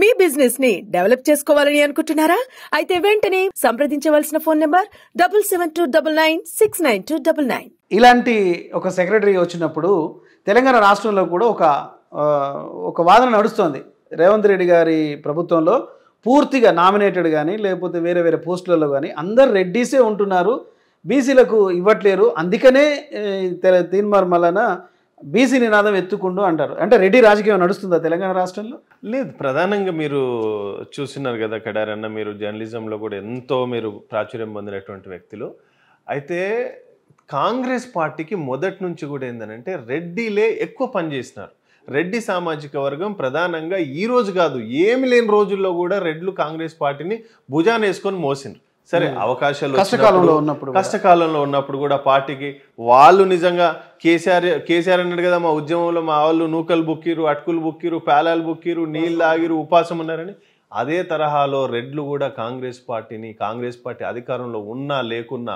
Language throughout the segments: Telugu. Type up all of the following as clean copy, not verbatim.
మీ బిజినెస్ ని డెవలప్ చేసుకోవాలని అనుకుంటున్నారా? అయితే వెంటనే సంప్రదించవలసిన ఫోన్ నంబర్ 7729969299. ఇలాంటి ఒక సెక్రటరీ వచ్చినప్పుడు తెలంగాణ రాష్ట్రంలో కూడా ఒక వాదన నడుస్తోంది. రేవంత్ రెడ్డి గారి ప్రభుత్వంలో పూర్తిగా నామినేటెడ్ కానీ లేకపోతే వేరే వేరే పోస్టులలో కానీ అందరు రెడ్డీసే ఉంటున్నారు, బీసీలకు ఇవ్వట్లేరు, అందుకనే తీన్మార్ మల్లన బీసీ నినాదం ఎత్తుకుంటూ అంటారు. అంటే రెడ్డి రాజకీయం నడుస్తుందా తెలంగాణ రాష్ట్రంలో? లేదు, ప్రధానంగా మీరు చూస్తున్నారు కదా కడారన్న, మీరు జర్నలిజంలో కూడా ఎంతో మీరు ప్రాచుర్యం పొందినటువంటి వ్యక్తులు. అయితే కాంగ్రెస్ పార్టీకి మొదటి నుంచి కూడా ఏంటంటే రెడ్డిలే ఎక్కువ పనిచేసినారు. రెడ్డి సామాజిక వర్గం ప్రధానంగా ఈ రోజు కాదు, ఏమి లేని రోజుల్లో కూడా రెడ్లు కాంగ్రెస్ పార్టీని భుజాన వేసుకొని మోసిండ్రు. సరే, అవకాశాలు కష్టకాలంలో ఉన్నప్పుడు కూడా పార్టీకి వాళ్ళు నిజంగా కేసీఆర్ అన్నాడు కదా, మా ఉద్యమంలో మా వాళ్ళు నూకలు బుక్కిరు, అటుకులు బుక్కిరు, పేలాలు బుక్కిరు, నీళ్ళు ఆగిరు, ఉపాసం ఉన్నారని అదే తరహాలో రెడ్లు కూడా కాంగ్రెస్ పార్టీ అధికారంలో ఉన్నా లేకున్నా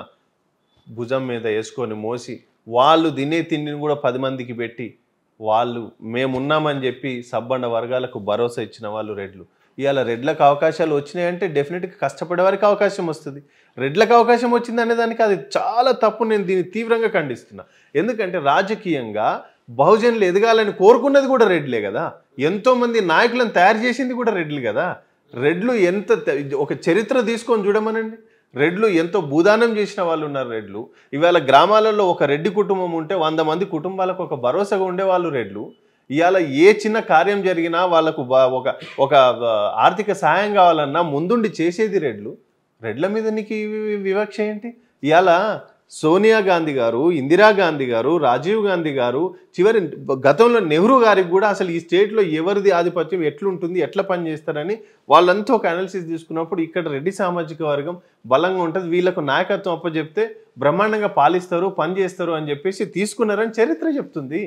భుజం మీద వేసుకొని మోసి వాళ్ళు తినే తిండిని కూడా 10 మందికి పెట్టి వాళ్ళు మేమున్నామని చెప్పి సబ్బండ వర్గాలకు భరోసా ఇచ్చిన వాళ్ళు రెడ్లు. ఇవాళ రెడ్లకు అవకాశాలు వచ్చినాయంటే డెఫినెట్గా కష్టపడే వారికి అవకాశం వస్తుంది. రెడ్లకు అవకాశం వచ్చింది అనే దానికి అది చాలా తప్పు. నేను దీన్ని తీవ్రంగా ఖండిస్తున్నా. ఎందుకంటే రాజకీయంగా బహుజనులు ఎదగాలని కోరుకున్నది కూడా రెడ్లే కదా, ఎంతోమంది నాయకులను తయారు చేసింది కూడా రెడ్లు కదా. రెడ్లు ఎంత ఒక చరిత్ర తీసుకొని చూడమనండి, రెడ్లు ఎంతో భూదానం చేసిన వాళ్ళు ఉన్నారు. రెడ్లు ఇవాళ గ్రామాలలో ఒక రెడ్డి కుటుంబం ఉంటే 100 మంది కుటుంబాలకు ఒక భరోసాగా ఉండేవాళ్ళు రెడ్లు. ఇవాళ ఏ చిన్న కార్యం జరిగినా వాళ్ళకు ఒక ఆర్థిక సహాయం కావాలన్నా ముందుండి చేసేది రెడ్లు. రెడ్ల మీద నీకు వివక్ష ఏంటి? ఇవాళ సోనియా గాంధీ గారు, ఇందిరాగాంధీ గారు, రాజీవ్ గాంధీ గారు, చివరి గతంలో నెహ్రూ గారికి కూడా అసలు ఈ స్టేట్లో ఎవరిది ఆధిపత్యం ఎట్లుంటుంది, ఎట్లా పనిచేస్తారని వాళ్ళంతా ఒక అనాలిసిస్ తీసుకున్నప్పుడు ఇక్కడ రెడ్డి సామాజిక వర్గం బలంగా ఉంటుంది, వీళ్ళకు నాయకత్వం అప్పచెప్తే బ్రహ్మాండంగా పాలిస్తారు, పని చేస్తారు అని చెప్పేసి తీసుకున్నారని చరిత్ర చెప్తుంది.